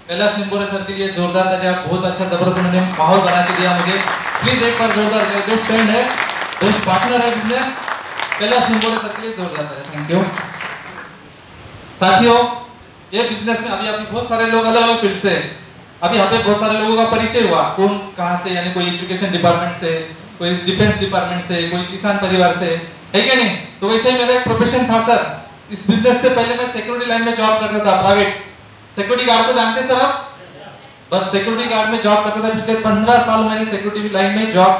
Kailash Nimbore sir के लिए जोरदार तालियां। बहुत अच्छा जबरदस्त उन्होंने माहौल बना के दिया मुझे। प्लीज एक बार जोरदार, मेरे बेस्ट फ्रेंड है, बेस्ट पार्टनर है बिजनेस, कैलाश निंबोरे सर के लिए जोरदार तालियां। Thank you. साथियों, ये बिजनेस में अभी बहुत सारे लोग अलग अलग फील्ड से, अभी यहाँ पे बहुत सारे लोगों का परिचय हुआ, कौन कहाँ से, यानी कोई एजुकेशन डिपार्टमेंट से, कोई डिफेंस डिपार्टमेंट से, कोई किसान परिवार से, है क्या नहीं? तो वैसे ही मेरा एक प्रोफेशन था सर। इस बिजनेस से पहले मैं सिक्योरिटी लाइन में जॉब करता था, प्राइवेट सिक्योरिटी गार्ड को जानते हैं सर आप? बस सिक्योरिटी गार्ड में जॉब करता था। पिछले 15 साल मैंने सिक्योरिटी लाइन में जॉब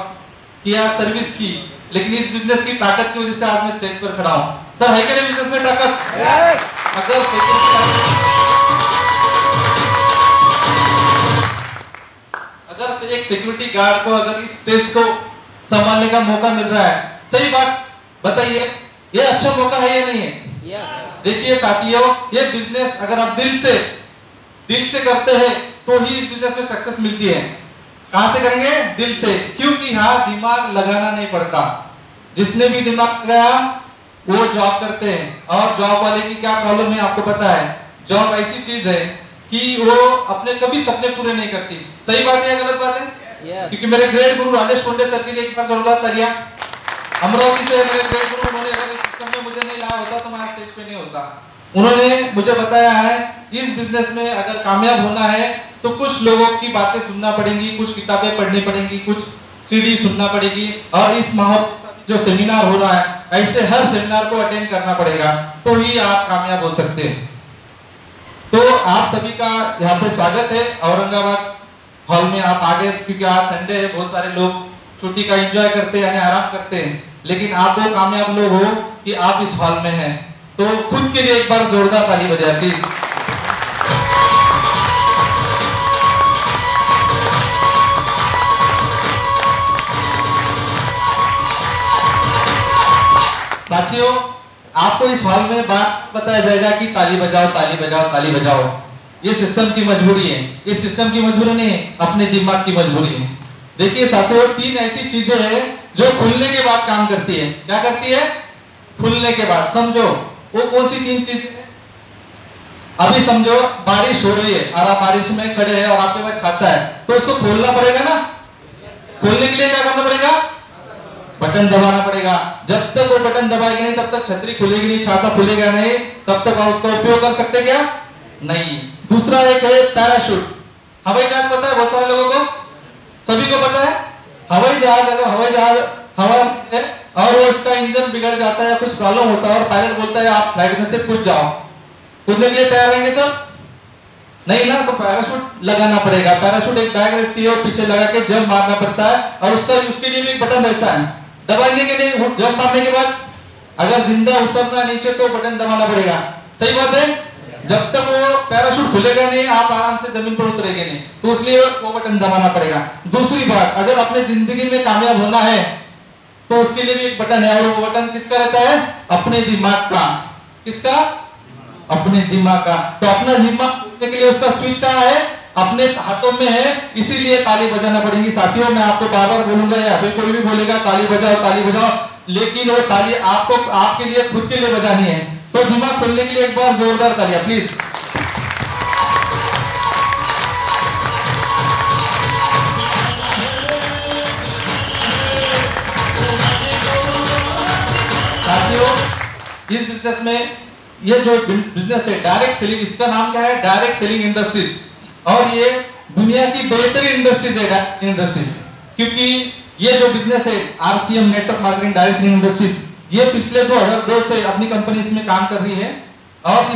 किया, सर्विस की। लेकिन इस बिजनेस की ताकत की वजह से आज मैं स्टेज पर खड़ा हूँ सर। है क्या नहीं बिजनेस में ताकत? अगर एक सिक्योरिटी गार्ड को अगर इस स्टेज को संभालने का मौका मिल रहा है, सही बात बताइए, ये अच्छा मौका है या नहीं है? देखिए साथियों, ये बिजनेस अगर आप दिल से करते हैं तो ही इस बिजनेस में सक्सेस मिलती है। कहां से करेंगे? दिल से। क्योंकि यहाँ दिमाग लगाना नहीं पड़ता। जिसने भी दिमाग लगाया वो जॉब करते हैं। और जॉब वाले की क्या प्रॉब्लम है आपको पता है? जॉब ऐसी चीज है कि वो अपने कभी सपने पूरे नहीं करती। सही बात है या गलत बात है? क्योंकि मेरे ग्रेट गुरु राजेश कोंडे सर के लिए एक बार जोरदार तालियां। अमरावती से मेरे ग्रेट गुरु, उन्होंने अगर इस सिस्टम में मुझे नहीं लाया होता तो मैं स्टेज पे नहीं होता। उन्होंने मुझे बताया है इस बिजनेस में अगर कामयाब होना है तो कुछ लोगों की बातें सुनना पड़ेंगी, कुछ किताबें पढ़नी पड़ेंगी, कुछ सीडी सुनना पड़ेगी, और इस माहौल जो सेमिनार हो रहा है ऐसे हर सेमिनार को अटेंड करना पड़ेगा, तो ही आप कामयाब हो सकते हैं। तो आप सभी का यहाँ पे स्वागत है औरंगाबाद हॉल में। आप आगे, क्योंकि आज संडे है, बहुत सारे लोग छुट्टी का एंजॉय करते हैं यानी आराम करते हैं, लेकिन आप वो कामयाब लोग हो कि आप इस हॉल में हैं। तो खुद के लिए एक बार जोरदार ताली बजाएं प्लीज। साथियों, आपको इस हॉल में बात बताया जाएगा कि ताली बजाओ, ताली बजाओ, ताली बजाओ। ये सिस्टम की मजबूरी है। ये सिस्टम की मजबूरी नहीं, अपने दिमाग की मजबूरी है। देखिए साथियों, 3 ऐसी चीजें हैं जो खुलने के बाद काम करती है। क्या करती है? खुलने के बाद। समझो वो कौन सी 3 चीज? अभी समझो बारिश हो रही है और आप बारिश में खड़े हैं और आपके पास छाता है, तो उसको खोलना पड़ेगा ना। खोलने के लिए क्या करना पड़ेगा? बटन दबाना पड़ेगा। जब तक वो बटन दबाएगा नहीं तब तक छतरी खुलेगी नहीं, छाता खुलेगा नहीं, तब तक आप उसका उपयोग कर सकते क्या? नहीं। दूसरा एक है पैराशूट। हवाई जहाज पता है बहुत सारे लोगों को? सभी को पता है? हवाई जहाज, अगर हवाई जहाज हवा में और वो इसका इंजन बिगड़ जाता है या कुछ प्रॉब्लम होता है और पायलट बोलता है आप फ्लाइट में से कूद जाओ, कूदने के लिए तैयार रहेंगे सब? नहीं ना। तो पैराशूट लगाना पड़ेगा। पैराशूट एक बैग रहती है और पीछे लगा के जंप मारना पड़ता है, और उसके लिए भी एक बटन रहता है। दबाएंगे कि नहीं? जंप मारने के बाद अगर जिंदा उतरना नीचे तो बटन दबाना पड़ेगा। सही बात है? जब तक वो पैराशूट खुलेगा नहीं आप आराम से जमीन पर उतरेंगे नहीं, तो इसलिए वो बटन दबाना पड़ेगा। दूसरी बात, अगर अपने जिंदगी में कामयाब होना है तो उसके लिए भी एक बटन है, और वो बटन किसका रहता है? अपने दिमाग का। किसका? अपने दिमाग का। तो अपना दिमाग के लिए उसका स्विच कहाँ है? अपने हाथों में है। इसीलिए ताली बजाना पड़ेगी। साथियों, मैं आपको बार बार बोलूंगा, या फिर कोई भी बोलेगा ताली बजाओ, ताली बजाओ, लेकिन वो ताली आपको आपके लिए, खुद के लिए बजानी है। तो दिमाग खोलने के लिए एक बार जोरदार तालियां प्लीज। साथियों, इस बिजनेस में, ये जो बिजनेस है डायरेक्ट सेलिंग, इसका नाम क्या है? Direct selling industries. और ये दुनिया की बेहतरीन इंडस्ट्रीज है, डायरेक्ट इंडस्ट्रीज। क्योंकि ये जो बिजनेस है RCM network marketing direct selling industries, ये पिछले 2002 से अपनी कंपनी इसमें काम कर रही है। और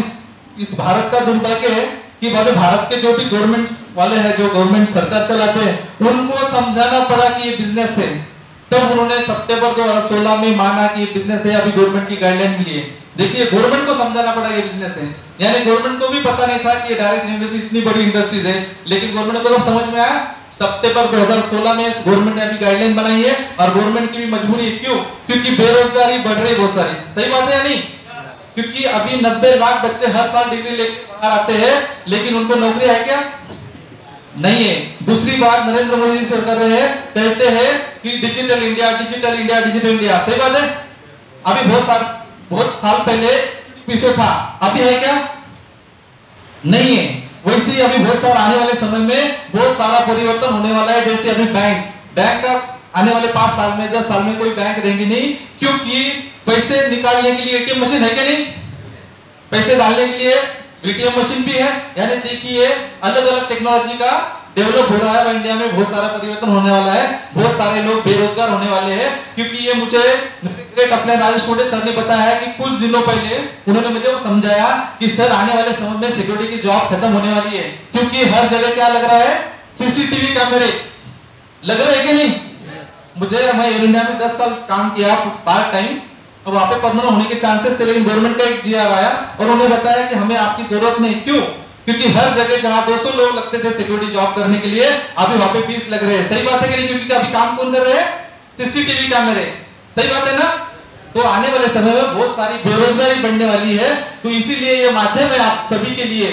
इस भारत का दुर्भाग्य है कि भारत के जो भी गवर्नमेंट वाले हैं, जो गवर्नमेंट सरकार चलाते हैं, उनको समझाना पड़ा कि ये बिजनेस है। तब उन्होंने सितंबर 2016 में माना कि ये बिजनेस है, अभी गवर्नमेंट की गाइडलाइन मिली है। देखिए, गवर्नमेंट को समझाना पड़ा ये बिजनेस है, यानी गवर्नमेंट को भी पता नहीं था कि ये डायरेक्ट इंडस्ट्री इतनी बड़ी इंडस्ट्रीज है, लेकिन गवर्नमेंट को कब समझ में आया? सितंबर 2016 में गवर्नमेंट ने अभी गाइडलाइन बनाई है। और गवर्नमेंट की भी मजबूरी है। क्यों? क्योंकि बेरोजगारी बढ़ रही है बहुत सारी। सही बात है या नहीं? क्योंकि अभी 90 लाख बच्चे हर साल डिग्री लेकर बाहर आते हैं, लेकिन उनको नौकरी है क्या? नहीं है। दूसरी बात, नरेंद्र मोदी जी सर कर रहे हैं, कहते हैं कि digital India, digital India, digital India. सही बात है? अभी बहुत साल पहले पीछे था, अभी है क्या? नहीं है। वैसे ही अभी बहुत सारा आने वाले समय में बहुत सारा परिवर्तन होने वाला है। जैसे अभी बैंक का आने वाले 5 साल में 10 साल में कोई बैंक रहेंगी नहीं, क्योंकि पैसे निकालने के लिए एटीएम मशीन है क्या नहीं, पैसे डालने के लिए एटीएम मशीन भी है। यानी देखिए अलग अलग टेक्नोलॉजी का डेवलप हो रहा है और इंडिया में बहुत सारा परिवर्तन होने वाला है। बहुत सारे लोग बेरोजगार होने वाले हैं, क्योंकि ये मुझे ग्रेट अपने राजेश कोटे सर ने बताया है कि कुछ दिनों पहले उन्होंने मुझे वो समझाया कि सर आने वाले समय में सिक्योरिटी की जॉब खत्म होने वाली है, क्योंकि हर जगह क्या लग रहा है, सीसीटीवी कैमरे लग रहे हैं कि नहीं। मैं एयर इंडिया में 10 साल काम किया पार्ट टाइम, और वहां पे परमानेंट होने के चांसेस थे, लेकिन गवर्नमेंट का एक जीआर आया और उन्होंने बताया कि हमें आपकी जरूरत नहीं। क्यों? क्योंकि हर जगह जहां 200 लोग लगते थे सिक्योरिटी जॉब करने के लिए, अभी वहां पे 20 लग रहे हैं। सही बात है कि नहीं? क्योंकि अभी काम कौन कर रहे हैं? सीसीटीवी कैमरे। सही बात है ना? तो आने वाले समय में बहुत सारी बेरोजगारी बढ़ने वाली है। तो इसीलिए ये माध्यम है आप सभी के लिए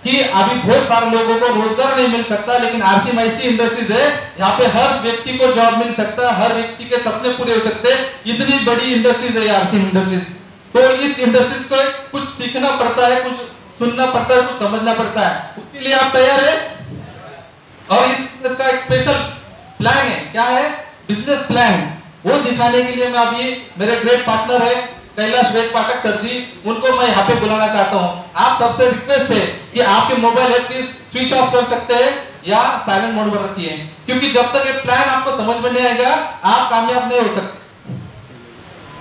कि अभी बहुत सारे लोगों को रोजगार नहीं मिल सकता, लेकिन आरसीएमआईसी इंडस्ट्रीज है, यहाँ पे हर व्यक्ति को जॉब मिल सकता है, हर व्यक्ति के सपने पूरे हो सकते हैं। इतनी बड़ी इंडस्ट्रीज है आरसीएम इंडस्ट्रीज। तो इस इंडस्ट्रीज को कुछ सीखना पड़ता है, कुछ सुनना पड़ता है, कुछ समझना पड़ता है। उसके लिए आप तैयार है? और इसका एक स्पेशल प्लान है। क्या है? Business plan. वो दिखाने के लिए मैं अभी मेरे ग्रेट पार्टनर है कैलाश वेद पाठक सर जी, उनको मैं यहाँ पे बुलाना चाहता हूँ। आप सबसे रिक्वेस्ट है कि आपके मोबाइल है प्लीज स्विच ऑफ कर सकते हैं या साइलेंट मोड पर रखिए, क्योंकि जब तक ये प्लान आपको समझ में नहीं आएगा आप कामयाब नहीं हो सकते।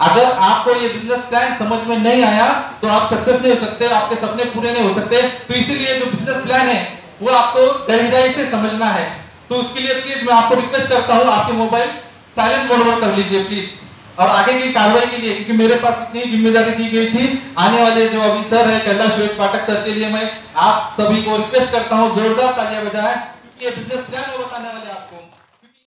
अगर आपको ये बिजनेस प्लान समझ में नहीं आया तो आप सक्सेस नहीं हो सकते, आपके सपने पूरे नहीं हो सकते। तो इसीलिए जो बिजनेस प्लान है वो आपको गहराई से समझना है। तो उसके लिए प्लीज मैं आपको रिक्वेस्ट करता हूँ आपके मोबाइल साइलेंट मोड पर कर लीजिए प्लीज। और आगे की कार्रवाई के लिए, क्योंकि मेरे पास इतनी जिम्मेदारी दी गई थी, आने वाले जो अभी सर है कैलाश वेद पाठक सर के लिए मैं आप सभी को रिक्वेस्ट करता हूँ जोरदार तालियां बजाएं, क्योंकि ये बिजनेस प्लान है बताने वाले